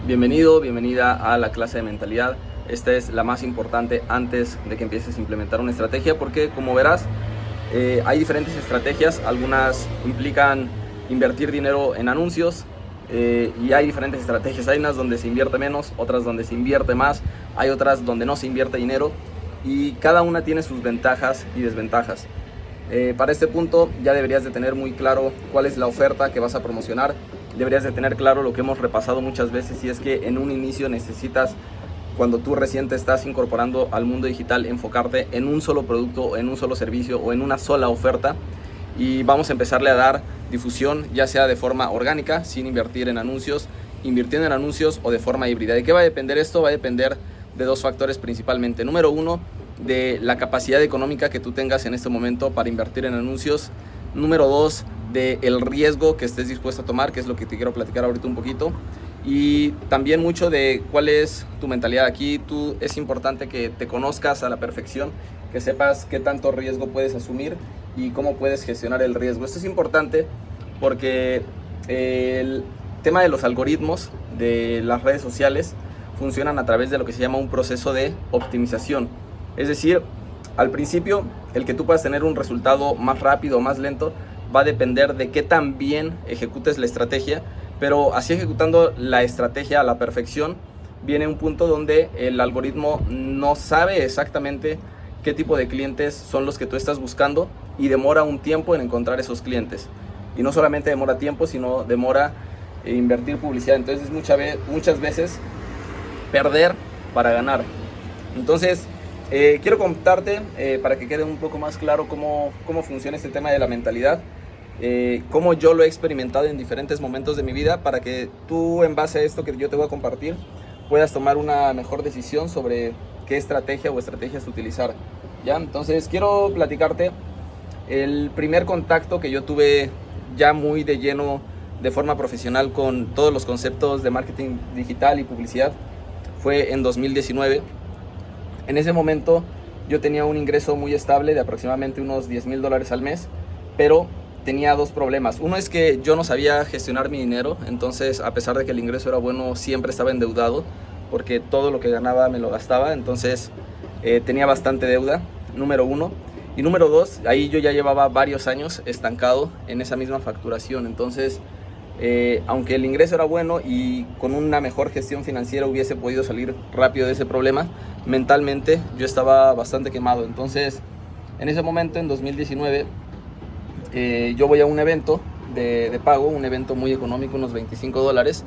Bienvenido, bienvenida a la clase de mentalidad. Esta es la más importante antes de que empieces a implementar una estrategia, porque como verás, hay diferentes estrategias. Algunas implican invertir dinero en anuncios y hay diferentes estrategias. Hay unas donde se invierte menos, otras donde se invierte más, hay otras donde no se invierte dinero, y cada una tiene sus ventajas y desventajas. Para este punto ya deberías de tener muy claro cuál es la oferta que vas a promocionar. Deberías de tener claro lo que hemos repasado muchas veces, y es que en un inicio necesitas, cuando tú recién te estás incorporando al mundo digital, enfocarte en un solo producto, en un solo servicio o en una sola oferta, y vamos a empezarle a dar difusión, ya sea de forma orgánica, sin invertir en anuncios, invirtiendo en anuncios, o de forma híbrida. ¿De qué va a depender esto? Va a depender de dos factores principalmente. Número uno, de la capacidad económica que tú tengas en este momento para invertir en anuncios. Número dos, del riesgo que estés dispuesto a tomar, que es lo que te quiero platicar ahorita un poquito. Y también mucho de cuál es tu mentalidad. Aquí es importante que te conozcas a la perfección, que sepas qué tanto riesgo puedes asumir y cómo puedes gestionar el riesgo. Esto es importante porque el tema de los algoritmos de las redes sociales funcionan a través de lo que se llama un proceso de optimización. Es decir, al principio, el que tú puedas tener un resultado más rápido o más lento va a depender de qué tan bien ejecutes la estrategia, pero así ejecutando la estrategia a la perfección, viene un punto donde el algoritmo no sabe exactamente qué tipo de clientes son los que tú estás buscando, y demora un tiempo en encontrar esos clientes. Y no solamente demora tiempo, sino demora invertir publicidad. Entonces muchas veces perder para ganar. Entonces quiero contarte, para que quede un poco más claro cómo funciona este tema de la mentalidad, cómo yo lo he experimentado en diferentes momentos de mi vida, para que tú, en base a esto que yo te voy a compartir, puedas tomar una mejor decisión sobre qué estrategia o estrategias utilizar. ¿Ya? Entonces quiero platicarte el primer contacto que yo tuve ya muy de lleno, de forma profesional, con todos los conceptos de marketing digital y publicidad. Fue en 2019. En ese momento yo tenía un ingreso muy estable de aproximadamente unos $10,000 al mes, pero tenía dos problemas. Uno es que yo no sabía gestionar mi dinero. Entonces, a pesar de que el ingreso era bueno, siempre estaba endeudado, porque todo lo que ganaba me lo gastaba. Entonces tenía bastante deuda, número uno. Y número dos, ahí yo ya llevaba varios años estancado en esa misma facturación. Entonces, aunque el ingreso era bueno y con una mejor gestión financiera hubiese podido salir rápido de ese problema, mentalmente yo estaba bastante quemado. Entonces, en ese momento, en 2019, yo voy a un evento de pago, un evento muy económico, unos $25,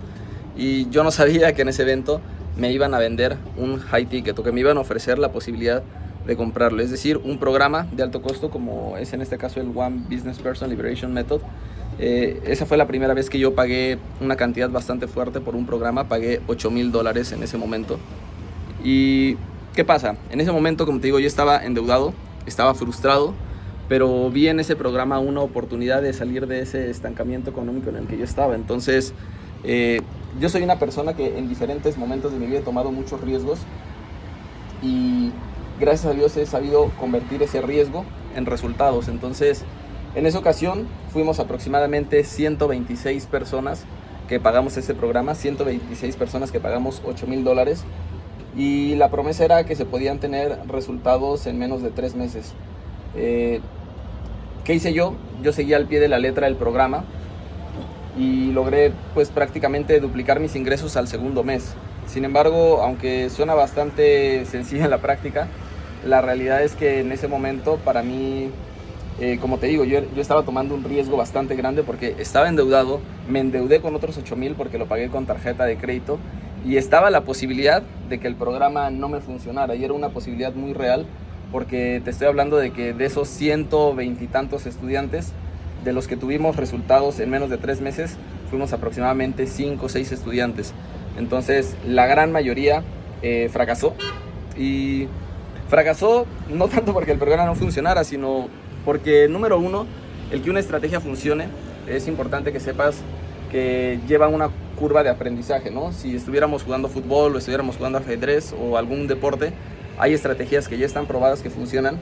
y yo no sabía que en ese evento me iban a vender un high ticket, o que me iban a ofrecer la posibilidad de comprarlo, es decir, un programa de alto costo, como es en este caso el One Business Person Liberation Method. Esa fue la primera vez que yo pagué una cantidad bastante fuerte por un programa. Pagué $8,000 en ese momento. ¿Y qué pasa? En ese momento, como te digo, yo estaba endeudado, estaba frustrado, pero vi en ese programa una oportunidad de salir de ese estancamiento económico en el que yo estaba. Entonces, yo soy una persona que en diferentes momentos de mi vida he tomado muchos riesgos, y gracias a Dios he sabido convertir ese riesgo en resultados. Entonces, en esa ocasión fuimos aproximadamente 126 personas que pagamos ese programa, 126 personas que pagamos $8,000, y la promesa era que se podían tener resultados en menos de 3 meses. ¿Qué hice yo? Yo seguí al pie de la letra el programa y logré pues prácticamente duplicar mis ingresos al segundo mes. Sin embargo, aunque suena bastante sencillo en la práctica, la realidad es que en ese momento, para mí, como te digo, yo estaba tomando un riesgo bastante grande, porque estaba endeudado. Me endeudé con otros 8,000 porque lo pagué con tarjeta de crédito, y estaba la posibilidad de que el programa no me funcionara, y era una posibilidad muy real, porque te estoy hablando de que de esos 120 y tantos estudiantes, de los que tuvimos resultados en menos de 3 meses, fuimos aproximadamente 5 o 6 estudiantes. Entonces, la gran mayoría fracasó. Y fracasó no tanto porque el programa no funcionara, sino porque, número uno, el que una estrategia funcione, es importante que sepas que lleva una curva de aprendizaje, ¿no? Si estuviéramos jugando fútbol, o estuviéramos jugando ajedrez o algún deporte, hay estrategias que ya están probadas que funcionan,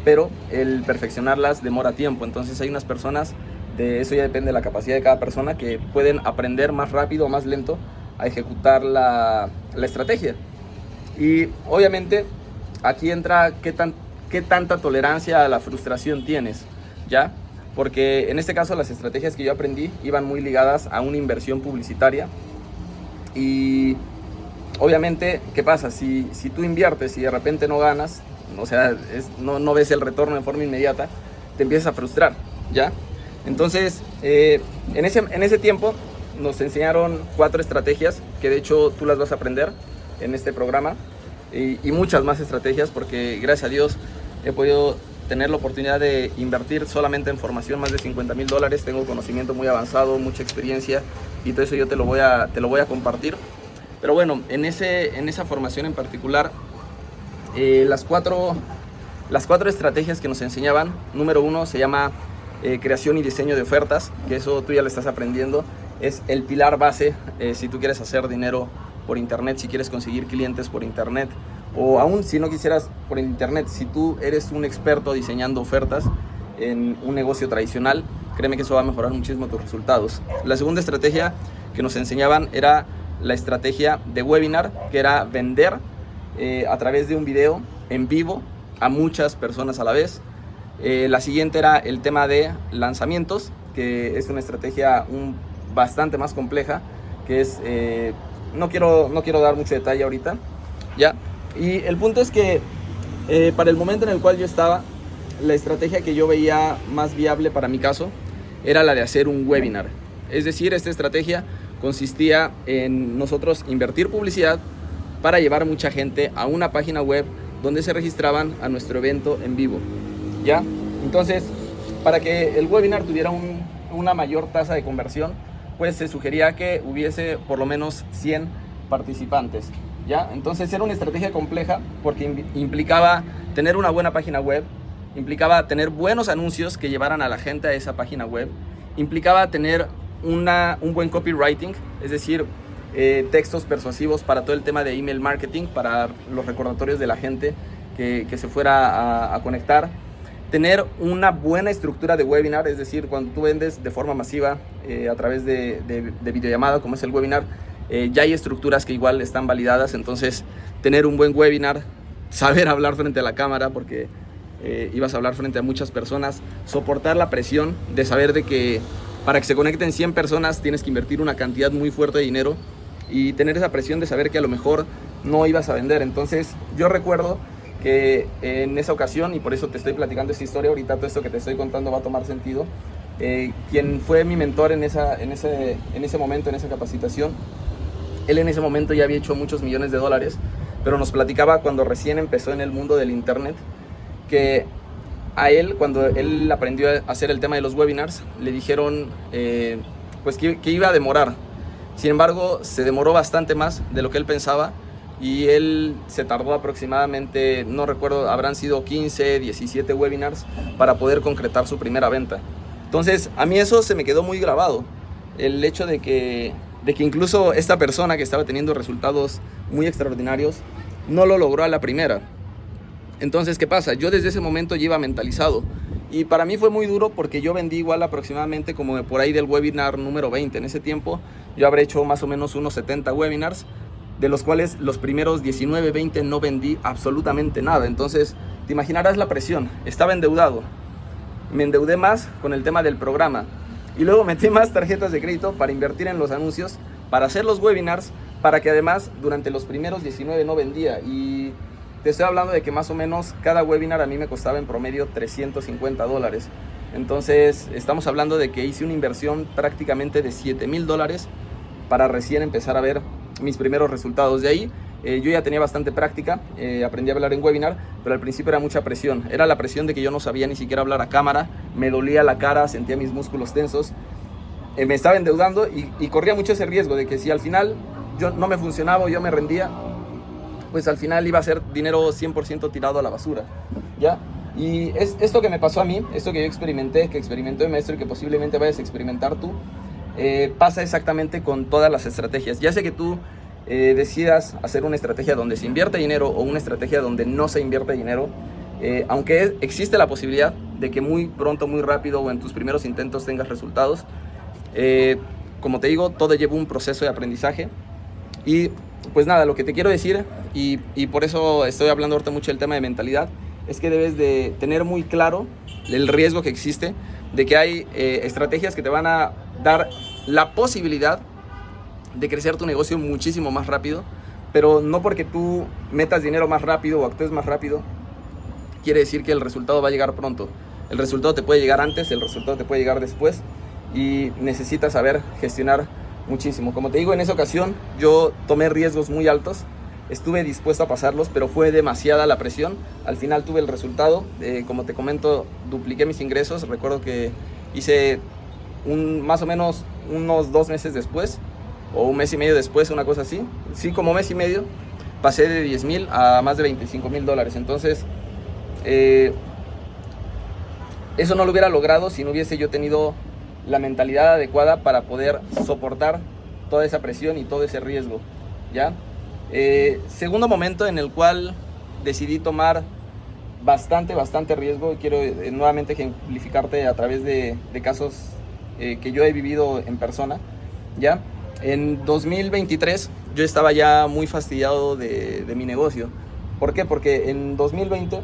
pero el perfeccionarlas demora tiempo. Entonces hay unas personas, de eso ya depende de la capacidad de cada persona, que pueden aprender más rápido o más lento a ejecutar la estrategia. Y obviamente aquí entra qué tanta tolerancia a la frustración tienes, ¿ya? Porque en este caso las estrategias que yo aprendí iban muy ligadas a una inversión publicitaria. Y obviamente, ¿qué pasa? Si tú inviertes y de repente no ganas, o sea, no ves el retorno de forma inmediata, te empiezas a frustrar, ¿ya? Entonces, en ese tiempo nos enseñaron 4 estrategias, que de hecho tú las vas a aprender en este programa, y muchas más estrategias, porque gracias a Dios he podido tener la oportunidad de invertir solamente en formación más de $50,000. Tengo conocimiento muy avanzado, mucha experiencia, y todo eso yo te lo voy a compartir. Pero bueno, en esa formación en particular, las cuatro estrategias que nos enseñaban, número 1 se llama creación y diseño de ofertas, que eso tú ya lo estás aprendiendo, es el pilar base si tú quieres hacer dinero por internet, si quieres conseguir clientes por internet, o aún si no quisieras por internet, si tú eres un experto diseñando ofertas en un negocio tradicional, créeme que eso va a mejorar muchísimo tus resultados. La segunda estrategia que nos enseñaban era la estrategia de webinar, que era vender a través de un video en vivo a muchas personas a la vez. La siguiente era el tema de lanzamientos, que es una estrategia bastante más compleja, que es, no quiero dar mucho detalle ahorita, ¿ya? Y el punto es que para el momento en el cual yo estaba, la estrategia que yo veía más viable para mi caso era la de hacer un webinar. Es decir, esta estrategia consistía en nosotros invertir publicidad para llevar mucha gente a una página web donde se registraban a nuestro evento en vivo, ¿ya? Entonces, para que el webinar tuviera una mayor tasa de conversión, pues se sugería que hubiese por lo menos 100 participantes, ¿ya? Entonces era una estrategia compleja porque implicaba tener una buena página web, implicaba tener buenos anuncios que llevaran a la gente a esa página web, implicaba tener un buen copywriting, es decir, textos persuasivos para todo el tema de email marketing, para los recordatorios de la gente que se fuera a conectar, tener una buena estructura de webinar, es decir, cuando tú vendes de forma masiva a través de videollamada, como es el webinar, ya hay estructuras que igual están validadas. Entonces tener un buen webinar, saber hablar frente a la cámara, porque ibas a hablar frente a muchas personas, soportar la presión de saber de que para que se conecten 100 personas tienes que invertir una cantidad muy fuerte de dinero, y tener esa presión de saber que a lo mejor no ibas a vender. Entonces yo recuerdo que en esa ocasión, y por eso te estoy platicando esta historia ahorita, todo esto que te estoy contando va a tomar sentido, quien fue mi mentor en ese momento, en esa capacitación, él en ese momento ya había hecho muchos millones de dólares, pero nos platicaba cuando recién empezó en el mundo del internet, que a él, cuando él aprendió a hacer el tema de los webinars, le dijeron pues que iba a demorar. Sin embargo, se demoró bastante más de lo que él pensaba, y él se tardó aproximadamente, no recuerdo, habrán sido 15, 17 webinars para poder concretar su primera venta. Entonces, a mí eso se me quedó muy grabado, el hecho de que incluso esta persona que estaba teniendo resultados muy extraordinarios no lo logró a la primera. Entonces, ¿qué pasa? Yo desde ese momento ya iba mentalizado, y para mí fue muy duro porque yo vendí igual aproximadamente como por ahí del webinar número 20. En ese tiempo yo habré hecho más o menos unos 70 webinars, de los cuales los primeros 19, 20 no vendí absolutamente nada. Entonces, te imaginarás la presión. Estaba endeudado. Me endeudé más con el tema del programa. Y luego metí más tarjetas de crédito para invertir en los anuncios, para hacer los webinars, para que además durante los primeros 19 no vendía. Y te estoy hablando de que más o menos cada webinar a mí me costaba en promedio $350. Entonces, estamos hablando de que hice una inversión prácticamente de $7,000 para recién empezar a ver mis primeros resultados. De ahí yo ya tenía bastante práctica, aprendí a hablar en webinar, pero al principio era mucha presión. Era la presión de que yo no sabía ni siquiera hablar a cámara, me dolía la cara, sentía mis músculos tensos, me estaba endeudando y corría mucho ese riesgo de que si al final yo no me funcionaba o yo me rendía, pues al final iba a ser dinero 100% tirado a la basura, ¿ya? Y esto que me pasó a mí, esto que yo experimenté, que experimentó el maestro y que posiblemente vayas a experimentar tú, pasa exactamente con todas las estrategias. Ya sea que tú decidas hacer una estrategia donde se invierte dinero o una estrategia donde no se invierte dinero, aunque existe la posibilidad de que muy pronto, muy rápido o en tus primeros intentos tengas resultados, como te digo, todo lleva un proceso de aprendizaje. Y pues nada, lo que te quiero decir, y por eso estoy hablando ahorita mucho del tema de mentalidad, es que debes de tener muy claro el riesgo que existe de que hay estrategias que te van a dar la posibilidad de crecer tu negocio muchísimo más rápido, pero no porque tú metas dinero más rápido o actúes más rápido, quiere decir que el resultado va a llegar pronto. El resultado te puede llegar antes, el resultado te puede llegar después, y necesitas saber gestionar muchísimo. Como te digo, en esa ocasión yo tomé riesgos muy altos, estuve dispuesto a pasarlos, pero fue demasiada la presión. Al final tuve el resultado, como te comento, dupliqué mis ingresos. Recuerdo que hice más o menos unos 2 meses después, o un mes y medio después, una cosa así. Sí, como mes y medio, pasé de 10,000 a más de 25,000 dólares. Entonces, eso no lo hubiera logrado si no hubiese yo tenido la mentalidad adecuada para poder soportar toda esa presión y todo ese riesgo, ¿ya? Segundo momento en el cual decidí tomar bastante riesgo, y quiero nuevamente ejemplificarte a través de casos que yo he vivido en persona, ¿ya? En 2023 yo estaba ya muy fastidiado de mi negocio. ¿Por qué? Porque en 2020,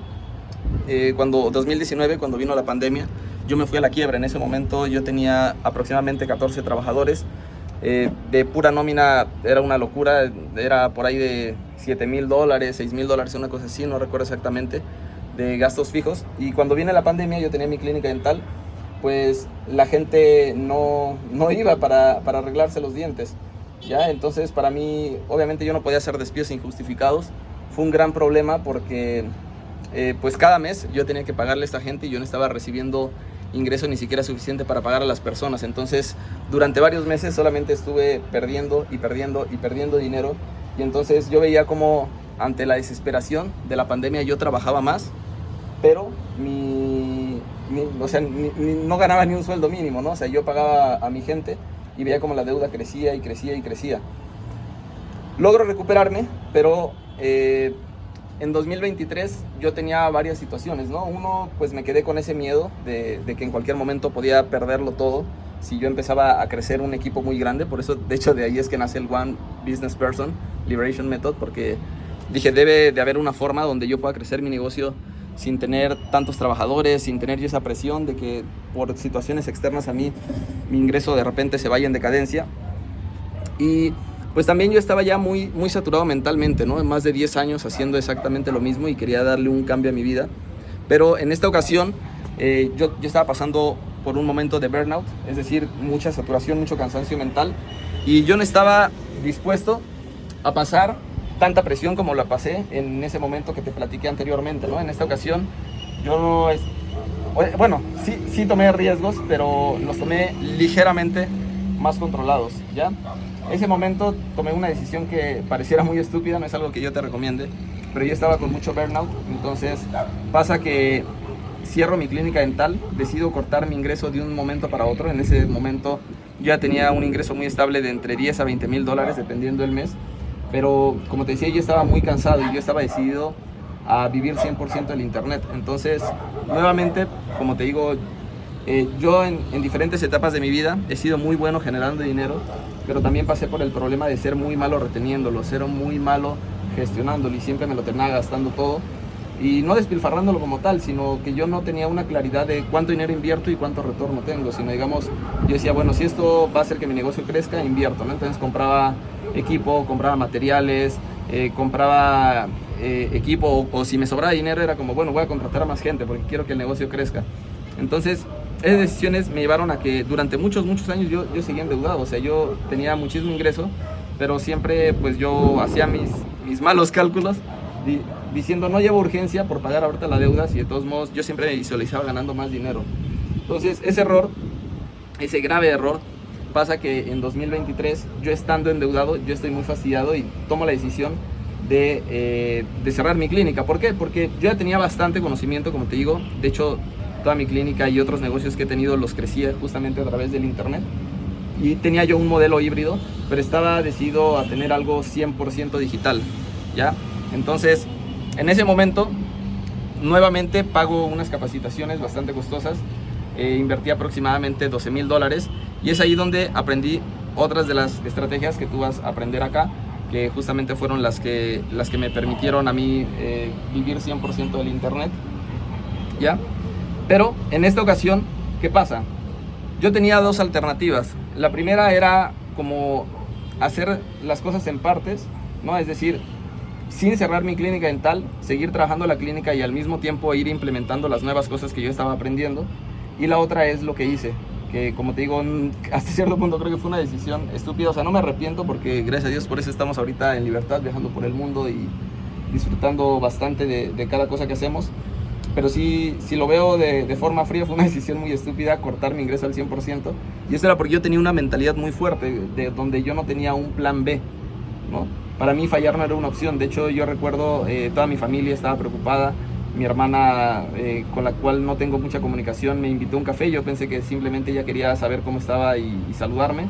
2019, cuando vino la pandemia, yo me fui a la quiebra. En ese momento yo tenía aproximadamente 14 trabajadores. De pura nómina era una locura, era por ahí de $7,000, $6,000, una cosa así, no recuerdo exactamente, de gastos fijos. Y cuando viene la pandemia, yo tenía mi clínica dental, pues la gente no iba para arreglarse los dientes, ¿ya? Entonces para mí, obviamente yo no podía hacer despidos injustificados. Fue un gran problema porque pues cada mes yo tenía que pagarle a esta gente y yo no estaba recibiendo ingreso ni siquiera suficiente para pagar a las personas. Entonces durante varios meses solamente estuve perdiendo dinero, y entonces yo veía como ante la desesperación de la pandemia yo trabajaba más, pero no ganaba ni un sueldo mínimo, ¿no? O sea, yo pagaba a mi gente y veía como la deuda crecía y crecía. Logro recuperarme, pero en 2023 yo tenía varias situaciones, ¿no? Uno, pues me quedé con ese miedo de que en cualquier momento podía perderlo todo si yo empezaba a crecer un equipo muy grande. Por eso, de hecho, de ahí es que nace el One Business Person Liberation Method, porque dije, debe de haber una forma donde yo pueda crecer mi negocio sin tener tantos trabajadores, sin tener yo esa presión de que por situaciones externas a mí mi ingreso de repente se vaya en decadencia. Y pues también yo estaba ya muy saturado mentalmente, ¿no? Más de 10 años haciendo exactamente lo mismo y quería darle un cambio a mi vida. Pero en esta ocasión yo estaba pasando por un momento de burnout, es decir, mucha saturación, mucho cansancio mental, y yo no estaba dispuesto a pasar tanta presión como la pasé en ese momento que te platiqué anteriormente, ¿no? En esta ocasión yo sí tomé riesgos, pero los tomé ligeramente más controlados, ¿ya? Ese momento tomé una decisión que pareciera muy estúpida, no es algo que yo te recomiende, pero yo estaba con mucho burnout. Entonces pasa que cierro mi clínica dental, decido cortar mi ingreso de un momento para otro. En ese momento yo ya tenía un ingreso muy estable de entre 10 a 20 mil dólares dependiendo del mes, pero como te decía, yo estaba muy cansado y yo estaba decidido a vivir 100% del internet. Entonces nuevamente, como te digo, yo en diferentes etapas de mi vida he sido muy bueno generando dinero, pero también pasé por el problema de ser muy malo reteniéndolo, ser muy malo gestionándolo, y siempre me lo terminaba gastando todo, y no despilfarrándolo como tal, sino que yo no tenía una claridad de cuánto dinero invierto y cuánto retorno tengo, sino digamos, yo decía, bueno, si esto va a hacer que mi negocio crezca, invierto, ¿no? Entonces compraba equipo, compraba materiales, compraba equipo, o si me sobraba dinero era como, bueno, voy a contratar a más gente porque quiero que el negocio crezca. Entonces esas decisiones me llevaron a que durante muchos años yo seguía endeudado. O sea, yo tenía muchísimo ingreso, pero siempre pues yo hacía mis malos cálculos diciendo, no llevo urgencia por pagar ahorita la deuda, si de todos modos yo siempre me visualizaba ganando más dinero. Entonces ese grave error pasa que en 2023, yo estando endeudado, yo estoy muy fastidiado y tomo la decisión de cerrar mi clínica. ¿Por qué? Porque yo ya tenía bastante conocimiento, como te digo. De hecho, toda mi clínica y otros negocios que he tenido los crecía justamente a través del internet, y tenía yo un modelo híbrido, pero estaba decidido a tener algo 100% digital, ¿ya? Entonces en ese momento nuevamente pago unas capacitaciones bastante costosas, invertí aproximadamente $12,000, y es ahí donde aprendí otras de las estrategias que tú vas a aprender acá, que justamente fueron las que me permitieron a mí vivir 100% del internet, ¿ya? Pero en esta ocasión, ¿qué pasa? Yo tenía dos alternativas. La primera era como hacer las cosas en partes, ¿no? Es decir, sin cerrar mi clínica dental, seguir trabajando la clínica y al mismo tiempo ir implementando las nuevas cosas que yo estaba aprendiendo. Y la otra es lo que hice, que como te digo, hasta cierto punto creo que fue una decisión estúpida. O sea, no me arrepiento porque gracias a Dios por eso estamos ahorita en libertad, viajando por el mundo y disfrutando bastante de cada cosa que hacemos. Pero sí, si lo veo de forma fría, fue una decisión muy estúpida cortar mi ingreso al 100%. Y eso era porque yo tenía una mentalidad muy fuerte, de donde yo no tenía un plan B, ¿no? Para mí fallar no era una opción. De hecho, yo recuerdo, toda mi familia estaba preocupada. Mi hermana, con la cual no tengo mucha comunicación, me invitó a un café. Yo pensé que simplemente ella quería saber cómo estaba y saludarme.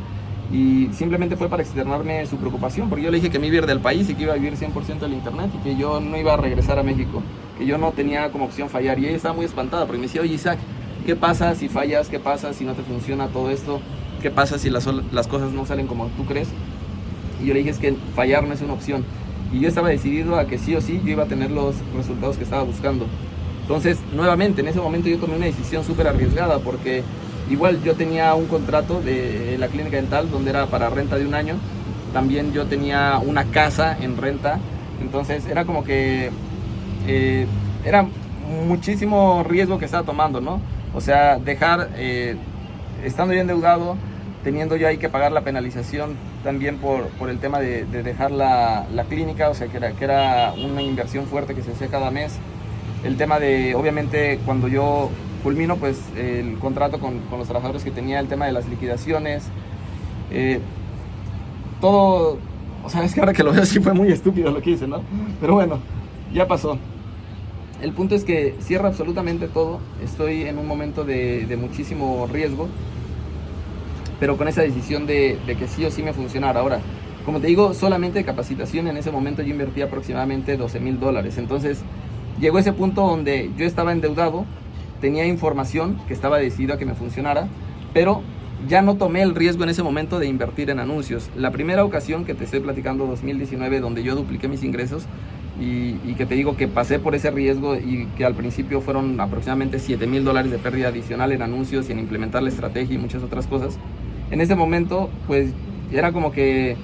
Y simplemente fue para externarme su preocupación, porque yo le dije que me iba a ir del país y que iba a vivir 100% del internet y que yo no iba a regresar a México, que yo no tenía como opción fallar. Y ella estaba muy espantada porque me decía: oye, Isaac, ¿qué pasa si fallas? ¿Qué pasa si no te funciona todo esto? ¿Qué pasa si las cosas no salen como tú crees? Y yo le dije: es que fallar no es una opción. Y yo estaba decidido a que sí o sí yo iba a tener los resultados que estaba buscando. Entonces, nuevamente, en ese momento yo tomé una decisión súper arriesgada, porque igual yo tenía un contrato de la clínica dental donde era para renta de 1 año. También yo tenía una casa en renta. Entonces era como que era muchísimo riesgo que estaba tomando, ¿no? O sea, dejar, estando yo endeudado, teniendo yo ahí que pagar la penalización también por el tema de dejar la clínica. O sea, que era una inversión fuerte que se hacía cada mes. El tema de, obviamente, cuando yo culmino pues el contrato con los trabajadores que tenía, el tema de las liquidaciones, todo. O sea, es que ahora que lo veo sí fue muy estúpido lo que hice, ¿no? Pero bueno, ya pasó. El punto es que cierro absolutamente todo. Estoy en un momento de muchísimo riesgo, pero con esa decisión de que sí o sí me funcionara. Ahora, como te digo, solamente de capacitación en ese momento yo invertí aproximadamente $12,000. Entonces llegó ese punto donde yo estaba endeudado, tenía información que estaba decidido a que me funcionara, pero ya no tomé el riesgo en ese momento de invertir en anuncios. La primera ocasión que te estoy platicando, 2019, donde yo dupliqué mis ingresos y que te digo que pasé por ese riesgo y que al principio fueron aproximadamente $7,000 de pérdida adicional en anuncios y en implementar la estrategia y muchas otras cosas. En ese momento pues era como que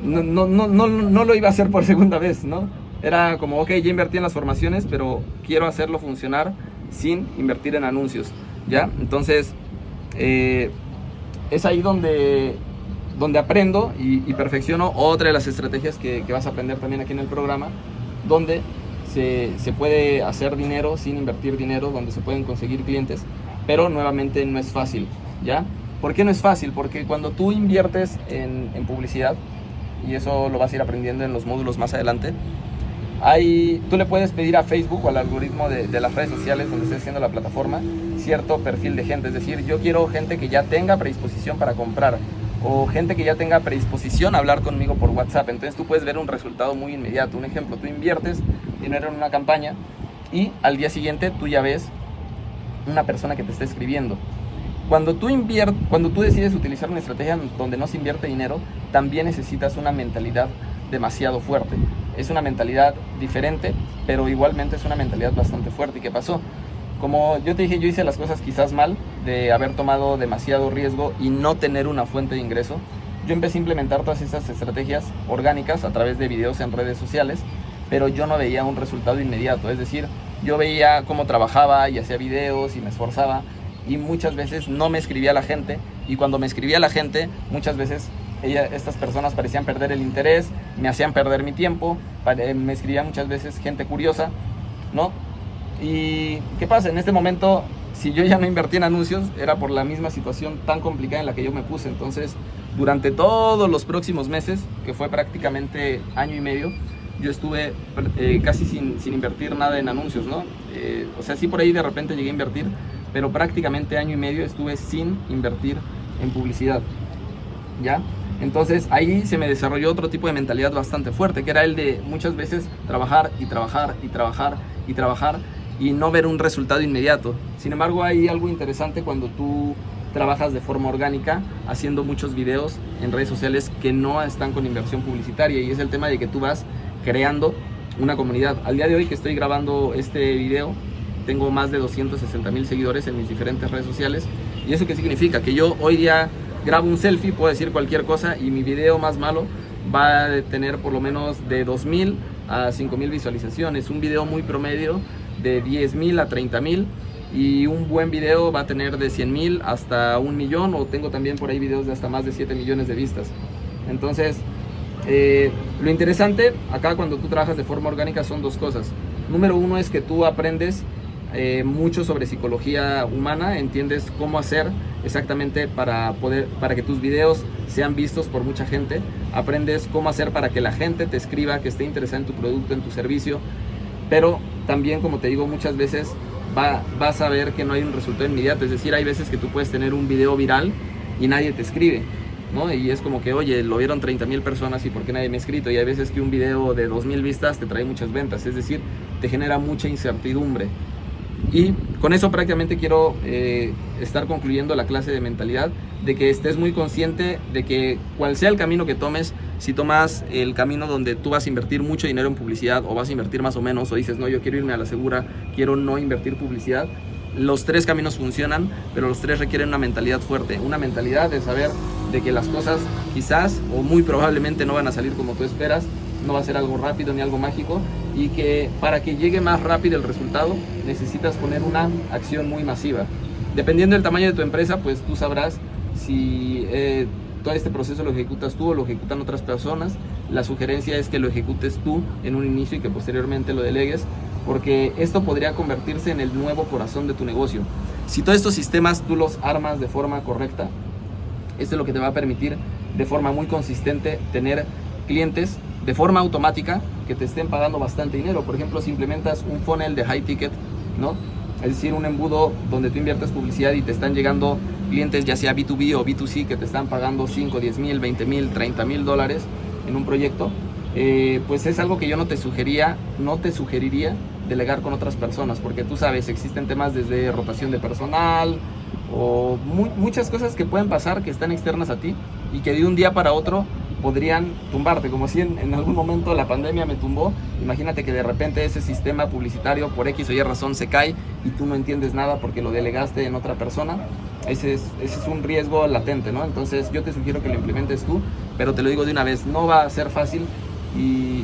no lo iba a hacer por segunda vez, ¿no? Era como, ok, ya invertí en las formaciones, pero quiero hacerlo funcionar sin invertir en anuncios, ¿ya? Entonces, es ahí donde aprendo y perfecciono otra de las estrategias que vas a aprender también aquí en el programa, donde se puede hacer dinero sin invertir dinero, donde se pueden conseguir clientes, pero nuevamente no es fácil, ¿ya? ¿Por qué no es fácil? Porque cuando tú inviertes en publicidad, y eso lo vas a ir aprendiendo en los módulos más adelante, tú le puedes pedir a Facebook o al algoritmo de las redes sociales donde estés haciendo la plataforma cierto perfil de gente. Es decir, yo quiero gente que ya tenga predisposición para comprar, o gente que ya tenga predisposición a hablar conmigo por WhatsApp. Entonces tú puedes ver un resultado muy inmediato. Un ejemplo: tú inviertes dinero en una campaña y al día siguiente tú ya ves una persona que te está escribiendo. Cuando tú decides utilizar una estrategia donde no se invierte dinero, también necesitas una mentalidad demasiado fuerte. Es una mentalidad diferente, pero igualmente es una mentalidad bastante fuerte. ¿Y qué pasó? Como yo te dije, yo hice las cosas quizás mal, de haber tomado demasiado riesgo y no tener una fuente de ingreso. Yo empecé a implementar todas esas estrategias orgánicas a través de videos en redes sociales, pero yo no veía un resultado inmediato. Es decir, yo veía cómo trabajaba y hacía videos y me esforzaba, y muchas veces no me escribía la gente, y cuando me escribía la gente, muchas veces estas personas parecían perder el interés, me hacían perder mi tiempo. Me escribía muchas veces gente curiosa, ¿no? Y ¿qué pasa? En este momento, si yo ya no invertí en anuncios, era por la misma situación tan complicada en la que yo me puse. Entonces, durante todos los próximos meses, que fue prácticamente año y medio, yo estuve casi sin invertir nada en anuncios, ¿no? O sea, sí, por ahí de repente llegué a invertir, pero prácticamente año y medio estuve sin invertir en publicidad, ¿ya? Entonces ahí se me desarrolló otro tipo de mentalidad bastante fuerte, que era el de muchas veces trabajar y trabajar y trabajar y trabajar y no ver un resultado inmediato. Sin embargo, hay algo interesante cuando tú trabajas de forma orgánica haciendo muchos videos en redes sociales que no están con inversión publicitaria, y es el tema de que tú vas creando una comunidad. Al día de hoy que estoy grabando este video, tengo más de 260,000 seguidores en mis diferentes redes sociales. ¿Y eso qué significa? Que yo hoy día grabo un selfie, puedo decir cualquier cosa, y mi video más malo va a tener por lo menos de 2,000 a 5,000 visualizaciones. Un video muy promedio de 10,000 a 30,000, y un buen video va a tener de 100,000 hasta 1,000,000, o tengo también por ahí videos de hasta más de 7 millones de vistas. Entonces, lo interesante acá cuando tú trabajas de forma orgánica son dos cosas. Número uno es que tú aprendes mucho sobre psicología humana, entiendes cómo hacer exactamente para que tus videos sean vistos por mucha gente, aprendes cómo hacer para que la gente te escriba, que esté interesada en tu producto, en tu servicio, pero también, como te digo, muchas veces vas a ver que no hay un resultado inmediato. Es decir, hay veces que tú puedes tener un video viral y nadie te escribe, ¿no? Y es como que, oye, lo vieron 30,000 personas y ¿por qué nadie me ha escrito? Y hay veces que un video de 2,000 vistas te trae muchas ventas, es decir, te genera mucha incertidumbre. Y con eso prácticamente quiero estar concluyendo la clase de mentalidad, de que estés muy consciente de que cual sea el camino que tomes, si tomas el camino donde tú vas a invertir mucho dinero en publicidad, o vas a invertir más o menos, o dices, no, yo quiero irme a la segura, quiero no invertir publicidad, los tres caminos funcionan, pero los tres requieren una mentalidad fuerte, una mentalidad de saber de que las cosas quizás o muy probablemente no van a salir como tú esperas, no va a ser algo rápido ni algo mágico, y que para que llegue más rápido el resultado necesitas poner una acción muy masiva. Dependiendo del tamaño de tu empresa, pues tú sabrás si todo este proceso lo ejecutas tú o lo ejecutan otras personas. La sugerencia es que lo ejecutes tú en un inicio y que posteriormente lo delegues, porque esto podría convertirse en el nuevo corazón de tu negocio. Si todos estos sistemas tú los armas de forma correcta, esto es lo que te va a permitir de forma muy consistente tener clientes de forma automática que te estén pagando bastante dinero. Por ejemplo, si implementas un funnel de high ticket, ¿no? Es decir, un embudo donde tú inviertes publicidad y te están llegando clientes, ya sea B2B o B2C, que te están pagando 5, 10,000, 20,000, 30,000 dólares en un proyecto, pues es algo que yo no te sugeriría delegar con otras personas, porque tú sabes, existen temas desde rotación de personal o muchas cosas que pueden pasar que están externas a ti y que de un día para otro podrían tumbarte, como si en algún momento la pandemia me tumbó. Imagínate que de repente ese sistema publicitario por X o Y razón se cae y tú no entiendes nada porque lo delegaste en otra persona. Ese es un riesgo latente, ¿no? Entonces yo te sugiero que lo implementes tú, pero te lo digo de una vez, no va a ser fácil,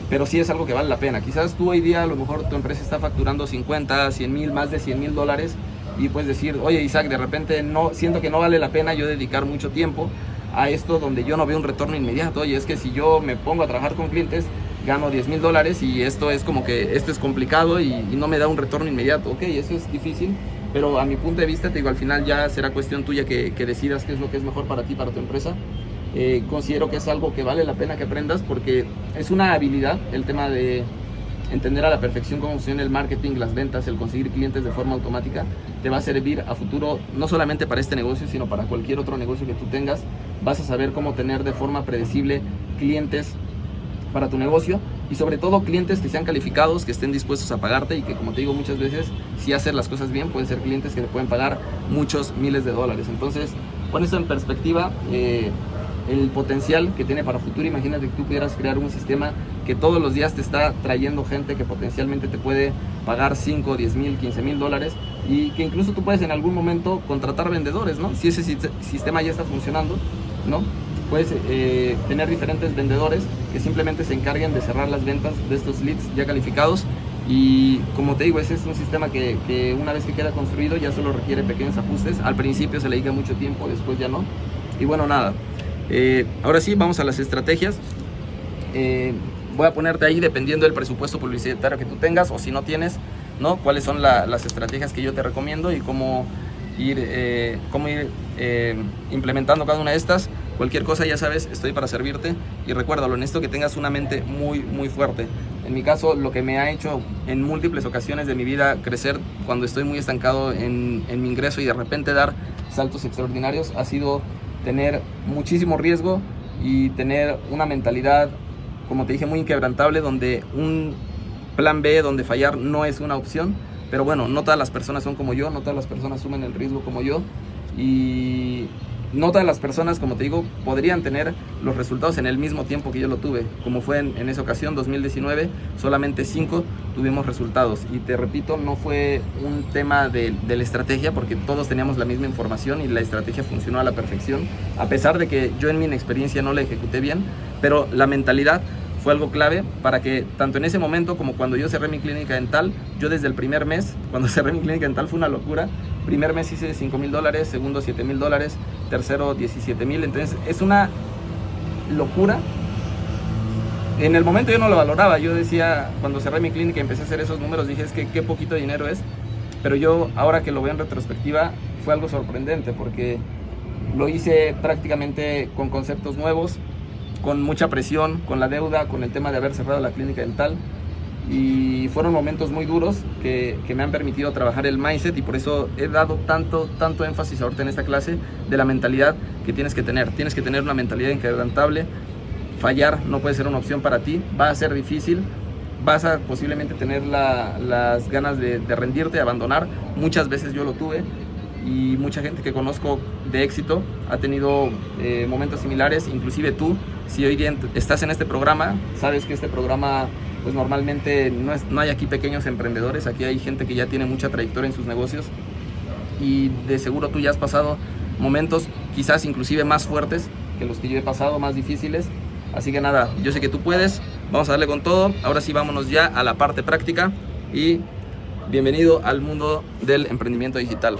pero sí es algo que vale la pena. Quizás tú hoy día a lo mejor tu empresa está facturando 50, 100,000, más de 100,000 dólares, y puedes decir, oye Isaac, de repente no siento que no vale la pena yo dedicar mucho tiempo a esto donde yo no veo un retorno inmediato. Oye, es que si yo me pongo a trabajar con clientes, gano 10,000 dólares y esto es como que esto es complicado y no me da un retorno inmediato. Ok, eso es difícil, pero a mi punto de vista, te digo, al final ya será cuestión tuya que decidas qué es lo que es mejor para ti, para tu empresa. Considero que es algo que vale la pena que aprendas, porque es una habilidad, el tema de entender a la perfección cómo funciona el marketing, las ventas, el conseguir clientes de forma automática, te va a servir a futuro, no solamente para este negocio, sino para cualquier otro negocio que tú tengas. Vas a saber cómo tener de forma predecible clientes para tu negocio, y sobre todo clientes que sean calificados, que estén dispuestos a pagarte, y que, como te digo muchas veces, si hacer las cosas bien, pueden ser clientes que te pueden pagar muchos miles de dólares. Entonces, pon eso en perspectiva, el potencial que tiene para futuro. Imagínate que tú pudieras crear un sistema que todos los días te está trayendo gente que potencialmente te puede pagar 5, 10,000, 15,000 dólares, y que incluso tú puedes en algún momento contratar vendedores, ¿no? Si ese sistema ya está funcionando, ¿no? Puedes tener diferentes vendedores que simplemente se encarguen de cerrar las ventas de estos leads ya calificados. Y como te digo, ese es un sistema que una vez que queda construido ya solo requiere pequeños ajustes. Al principio se le dedica mucho tiempo, después ya no. Y bueno, nada, ahora sí, vamos a las estrategias. Voy a ponerte ahí, dependiendo del presupuesto publicitario que tú tengas, o si no tienes, ¿no? Cuáles son las estrategias que yo te recomiendo y cómo ir implementando cada una de estas. Cualquier cosa, ya sabes, estoy para servirte. Y recuérdalo, necesito que tengas una mente muy, muy fuerte. En mi caso, lo que me ha hecho en múltiples ocasiones de mi vida crecer cuando estoy muy estancado en mi ingreso y de repente dar saltos extraordinarios, ha sido tener muchísimo riesgo y tener una mentalidad, como te dije, muy inquebrantable, donde un plan B, donde fallar no es una opción. Pero bueno, no todas las personas son como yo, no todas las personas asumen el riesgo como yo. y no todas las personas, como te digo, podrían tener los resultados en el mismo tiempo que yo lo tuve, como fue en esa ocasión, 2019, solamente 5 tuvimos resultados. Y te repito, no fue un tema de la estrategia, porque todos teníamos la misma información y la estrategia funcionó a la perfección, a pesar de que yo en mi inexperiencia no la ejecuté bien, pero la mentalidad fue algo clave para que tanto en ese momento como cuando yo cerré mi clínica dental, yo desde el primer mes, cuando cerré mi clínica dental fue una locura. Primer mes hice $5,000, segundo $7,000, tercero $17,000, entonces es una locura. En el momento yo no lo valoraba, yo decía, cuando cerré mi clínica y empecé a hacer esos números, dije, es que qué poquito dinero es, pero yo ahora que lo veo en retrospectiva, fue algo sorprendente, porque lo hice prácticamente con conceptos nuevos, con mucha presión, con la deuda, con el tema de haber cerrado la clínica dental, y fueron momentos muy duros que me han permitido trabajar el mindset, y por eso he dado tanto énfasis ahorita en esta clase de la mentalidad que tienes que tener una mentalidad inquebrantable. Fallar no puede ser una opción para ti, va a ser difícil, vas a posiblemente tener las ganas de rendirte, de abandonar. Muchas veces yo lo tuve, y mucha gente que conozco de éxito ha tenido momentos similares, inclusive tú. Si hoy día estás en este programa, sabes que este programa, pues normalmente no hay aquí pequeños emprendedores, aquí hay gente que ya tiene mucha trayectoria en sus negocios, y de seguro tú ya has pasado momentos quizás inclusive más fuertes que los que yo he pasado, más difíciles. Así que nada, yo sé que tú puedes, vamos a darle con todo. Ahora sí, vámonos ya a la parte práctica, y bienvenido al mundo del emprendimiento digital.